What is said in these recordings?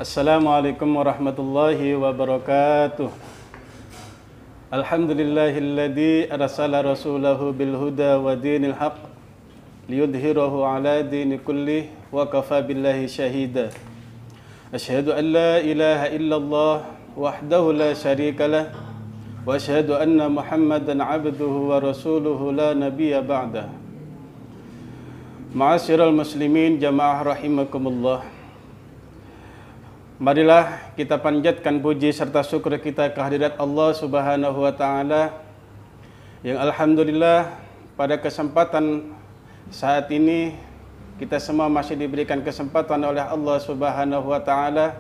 Assalamualaikum warahmatullahi wabarakatuh. Alhamdulillahilladzi arsala rasulahu bil huda wa dinil haq liyudhhirahu ala dini kulli wa kafa billahi syahida. Asyhadu an la ilaha illallah wahdahu la syarika lah wa asyhadu anna Muhammadan abduhu wa rasuluhu la nabiyya ba'dah. Ma'asyiral muslimin jamaah rahimakumullah. Marilah kita panjatkan puji serta syukur kita kehadirat Allah Subhanahu wa taala yang alhamdulillah pada kesempatan saat ini kita semua masih diberikan kesempatan oleh Allah Subhanahu wa taala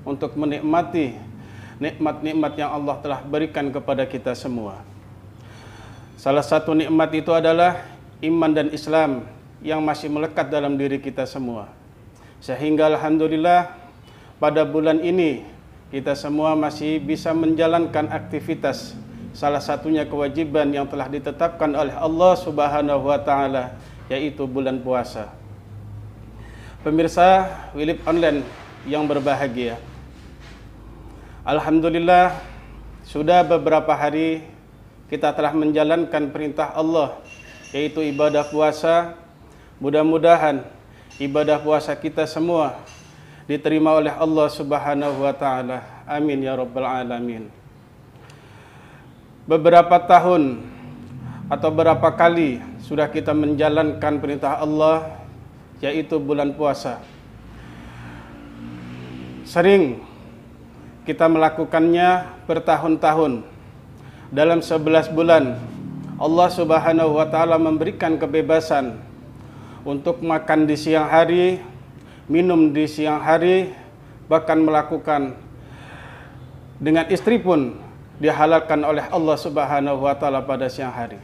untuk menikmati nikmat-nikmat yang Allah telah berikan kepada kita semua. Salah satu nikmat itu adalah iman dan Islam yang masih melekat dalam diri kita semua. Sehingga alhamdulillah pada bulan ini kita semua masih bisa menjalankan aktivitas, salah satunya kewajiban yang telah ditetapkan oleh Allah Subhanahu wa taala, yaitu bulan puasa. Pemirsa Wilip Online yang berbahagia, alhamdulillah sudah beberapa hari kita telah menjalankan perintah Allah, yaitu ibadah puasa. Mudah-mudahan ibadah puasa kita semua diterima oleh Allah Subhanahu wa taala. Amin ya rabbal alamin. Beberapa tahun atau berapa kali sudah kita menjalankan perintah Allah, yaitu bulan puasa. Sering kita melakukannya bertahun-tahun. Dalam 11 bulan Allah Subhanahu wa taala memberikan kebebasan untuk makan di siang hari, minum di siang hari, bahkan melakukan dengan istri pun dihalalkan oleh Allah Subhanahu wa taala pada siang hari.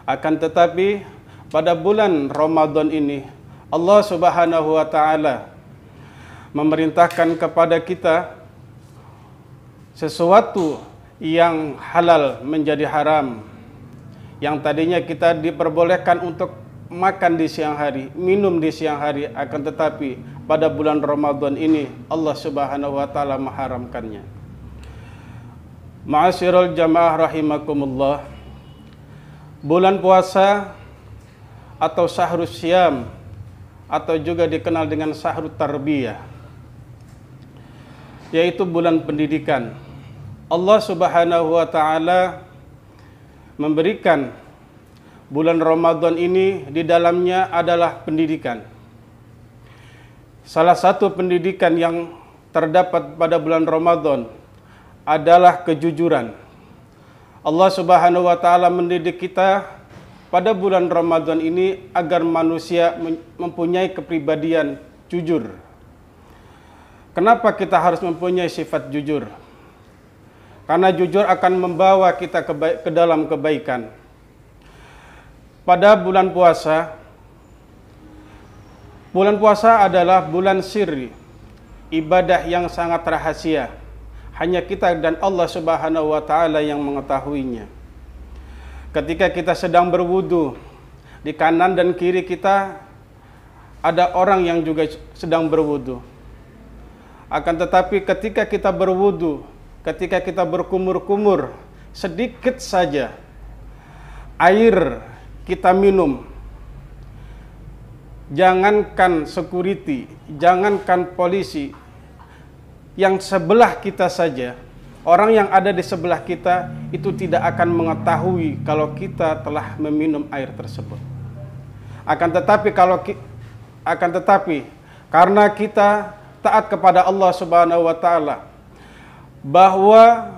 Akan tetapi pada bulan Ramadan ini Allah Subhanahu wa taala memerintahkan kepada kita sesuatu yang halal menjadi haram. Yang tadinya kita diperbolehkan untuk makan di siang hari, minum di siang hari, akan tetapi pada bulan Ramadan ini Allah Subhanahu wa taala mengharamkannya. Ma'asyiral jamaah rahimakumullah. Bulan puasa atau syahrus syam atau juga dikenal dengan syahrut tarbiyah, yaitu bulan pendidikan. Allah Subhanahu wa taala memberikan bulan Ramadan ini di dalamnya adalah pendidikan. Salah satu pendidikan yang terdapat pada bulan Ramadan adalah kejujuran. Allah Subhanahu wa taala mendidik kita pada bulan Ramadan ini agar manusia mempunyai kepribadian jujur. Kenapa kita harus mempunyai sifat jujur? Karena jujur akan membawa kita ke dalam kebaikan. Pada bulan puasa adalah bulan sirri, ibadah yang sangat rahasia. Hanya kita dan Allah Subhanahu wa taala yang mengetahuinya. Ketika kita sedang berwudu, di kanan dan kiri kita ada orang yang juga sedang berwudu. Akan tetapi ketika kita berwudu, ketika kita berkumur-kumur, sedikit saja air kita minum, jangankan security, jangankan polisi, yang sebelah kita saja, orang yang ada di sebelah kita itu tidak akan mengetahui kalau kita telah meminum air tersebut. Akan tetapi karena kita taat kepada Allah Subhanahu wa taala, bahwa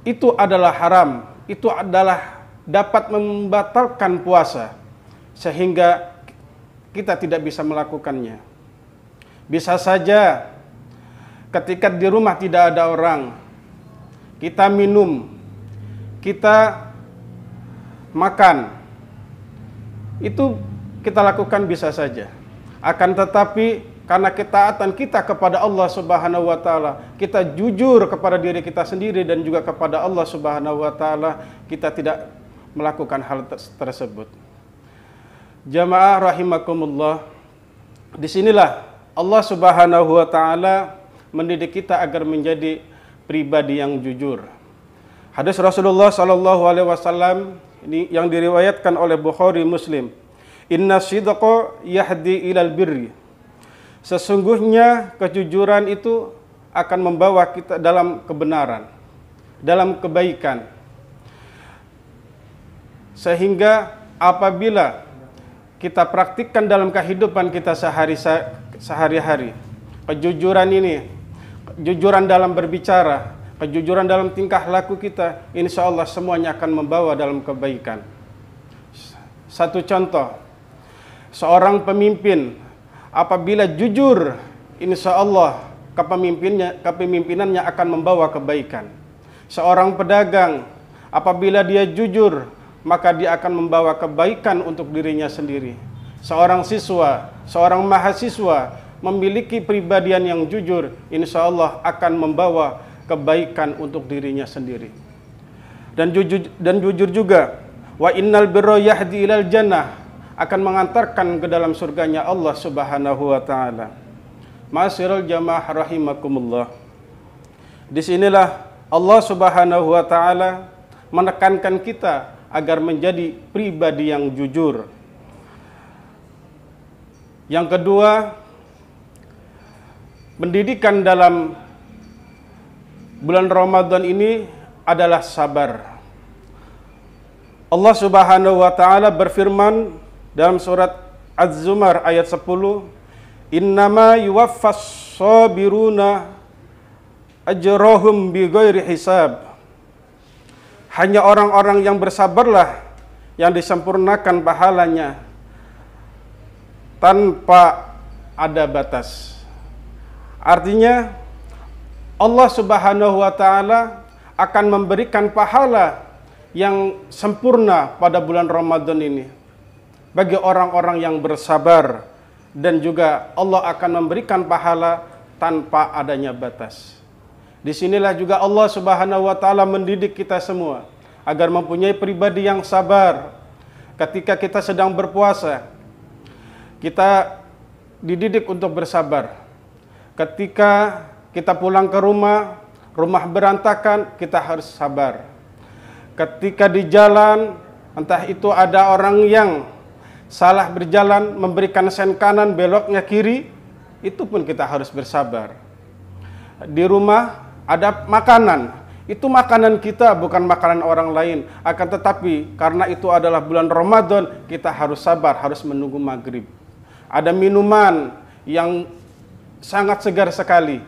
itu adalah haram, itu adalah dapat membatalkan puasa, sehingga kita tidak bisa melakukannya. Bisa saja ketika di rumah tidak ada orang, kita minum, kita makan, itu kita lakukan bisa saja. Akan tetapi karena ketaatan kita kepada Allah Subhanahu wa taala, kita jujur kepada diri kita sendiri dan juga kepada Allah Subhanahu wa taala, kita tidak melakukan hal tersebut. Jamaah rahimakumullah, disinilah Allah Subhanahu wa taala mendidik kita agar menjadi pribadi yang jujur. Hadis Rasulullah sallallahu alaihi wasallam ini yang diriwayatkan oleh Bukhari Muslim. Inna sidqa yahdi ilal birri. Sesungguhnya kejujuran itu akan membawa kita dalam kebenaran, dalam kebaikan. Sehingga apabila kita praktikkan dalam kehidupan kita sehari-hari, kejujuran ini, kejujuran dalam berbicara, kejujuran dalam tingkah laku kita, insya Allah semuanya akan membawa dalam kebaikan. Satu contoh, seorang pemimpin apabila jujur, insya Allah kepemimpinannya akan membawa kebaikan. Seorang pedagang apabila dia jujur, maka dia akan membawa kebaikan untuk dirinya sendiri. Seorang siswa, seorang mahasiswa memiliki pribadian yang jujur, insya Allah akan membawa kebaikan untuk dirinya sendiri. Dan jujur juga, wa innal birra yahdi ilal jannah, akan mengantarkan ke dalam surganya Allah Subhanahu wa taala. Ma'asyiral jamaah rahimakumullah. Disinilah Allah Subhanahu wa taala menekankan kita agar menjadi pribadi yang jujur. Yang kedua, pendidikan dalam bulan Ramadan ini adalah sabar. Allah Subhanahu wa taala berfirman dalam surat Az-Zumar ayat 10, "Innama yuwaffas sabiruna ajrahum bighairi hisab." Hanya orang-orang yang bersabarlah yang disempurnakan pahalanya tanpa ada batas. Artinya Allah Subhanahu wa taala akan memberikan pahala yang sempurna pada bulan Ramadan ini bagi orang-orang yang bersabar, dan juga Allah akan memberikan pahala tanpa adanya batas. Disinilah juga Allah Subhanahu wa taala mendidik kita semua agar mempunyai pribadi yang sabar. Ketika kita sedang berpuasa, kita dididik untuk bersabar. Ketika kita pulang ke rumah, rumah berantakan, kita harus sabar. Ketika di jalan, entah itu ada orang yang salah berjalan, memberikan sen kanan, beloknya kiri, itu pun kita harus bersabar. Di rumah ada makanan, itu makanan kita, bukan makanan orang lain. Akan tetapi karena itu adalah bulan Ramadan, kita harus sabar, harus menunggu maghrib. Ada minuman yang sangat segar sekali.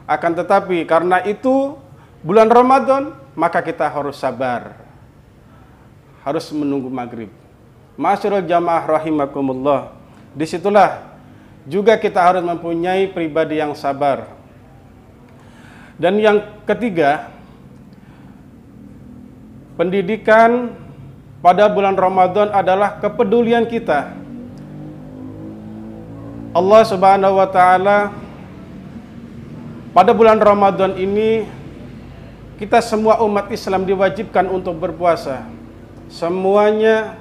Akan tetapi karena itu bulan Ramadan, maka kita harus sabar, harus menunggu maghrib. Ma'asyiral jamaah rahimakumullah. Disitulah juga kita harus mempunyai pribadi yang sabar. Dan yang ketiga, pendidikan pada bulan Ramadan adalah kepedulian kita. Allah Subhanahu wa taala pada bulan Ramadan ini, kita semua umat Islam diwajibkan untuk berpuasa. Semuanya,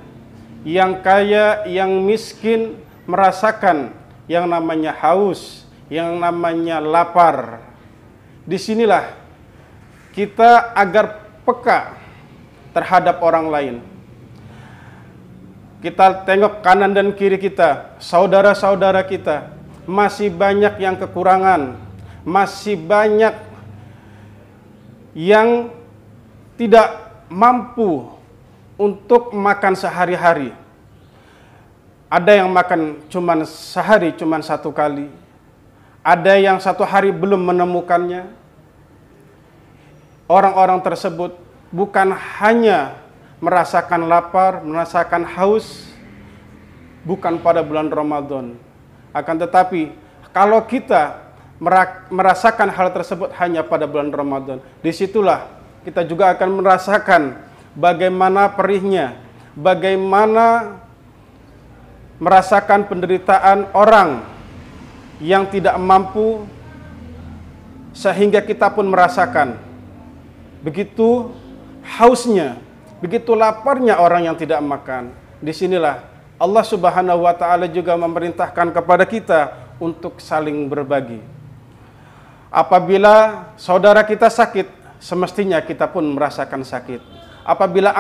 yang kaya, yang miskin, merasakan yang namanya haus, yang namanya lapar. Disinilah kita agar peka terhadap orang lain. Kita tengok kanan dan kiri kita, saudara-saudara kita, masih banyak yang kekurangan, masih banyak yang tidak mampu untuk makan sehari-hari. Ada yang makan cuman sehari, cuman satu kali. Ada yang satu hari belum menemukannya. Orang-orang tersebut bukan hanya merasakan lapar, merasakan haus, bukan pada bulan Ramadan. Akan tetapi, kalau kita merasakan hal tersebut hanya pada bulan Ramadan, disitulah kita juga akan merasakan bagaimana perihnya, bagaimana merasakan penderitaan orang yang tidak mampu, sehingga kita pun merasakan begitu hausnya, begitu laparnya orang yang tidak makan. Disinilah Allah Subhanahu wa taala juga memerintahkan kepada kita untuk saling berbagi. Apabila saudara kita sakit, semestinya kita pun merasakan sakit. Apabila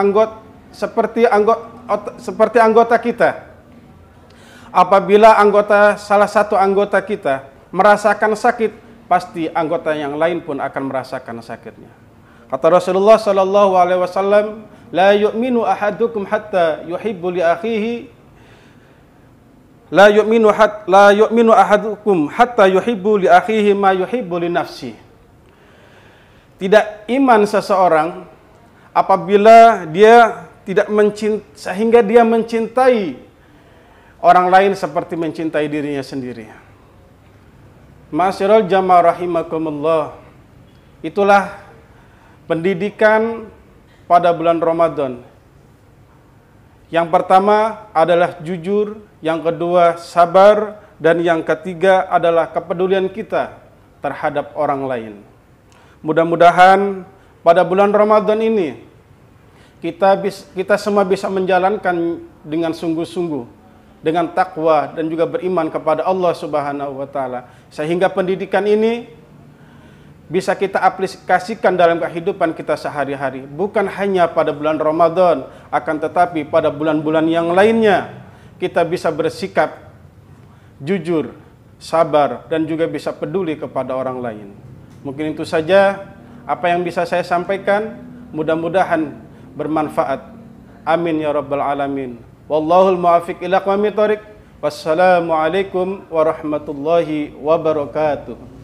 seperti anggota kita, apabila salah satu anggota kita merasakan sakit, pasti anggota yang lain pun akan merasakan sakitnya. Kata Rasulullah sallallahu alaihi wasallam, la yu'minu ahadukum hatta yuhibbu li akhihi La yu'minu ahadukum hatta yuhibbu li akhihi ma yuhibbu li nafsi. Tidak iman seseorang apabila dia sehingga dia mencintai orang lain seperti mencintai dirinya sendiri. Ma'asyiral jamaah rahimakumullah. Itulah pendidikan pada bulan Ramadan. Yang pertama adalah jujur, yang kedua sabar, dan yang ketiga adalah kepedulian kita terhadap orang lain. Mudah-mudahan pada bulan Ramadan ini kita semua bisa menjalankan dengan sungguh-sungguh, dengan takwa dan juga beriman kepada Allah Subhanahu wa taala, sehingga pendidikan ini bisa kita aplikasikan dalam kehidupan kita sehari-hari, bukan hanya pada bulan Ramadan, akan tetapi pada bulan-bulan yang lainnya kita bisa bersikap jujur, sabar, dan juga bisa peduli kepada orang lain. Mungkin itu saja apa yang bisa saya sampaikan, mudah-mudahan bermanfaat. Amin ya rabbal alamin. Wallahul muwaffiq ila aqwamit thoriq. Wassalamualaikum warahmatullahi wabarakatuh.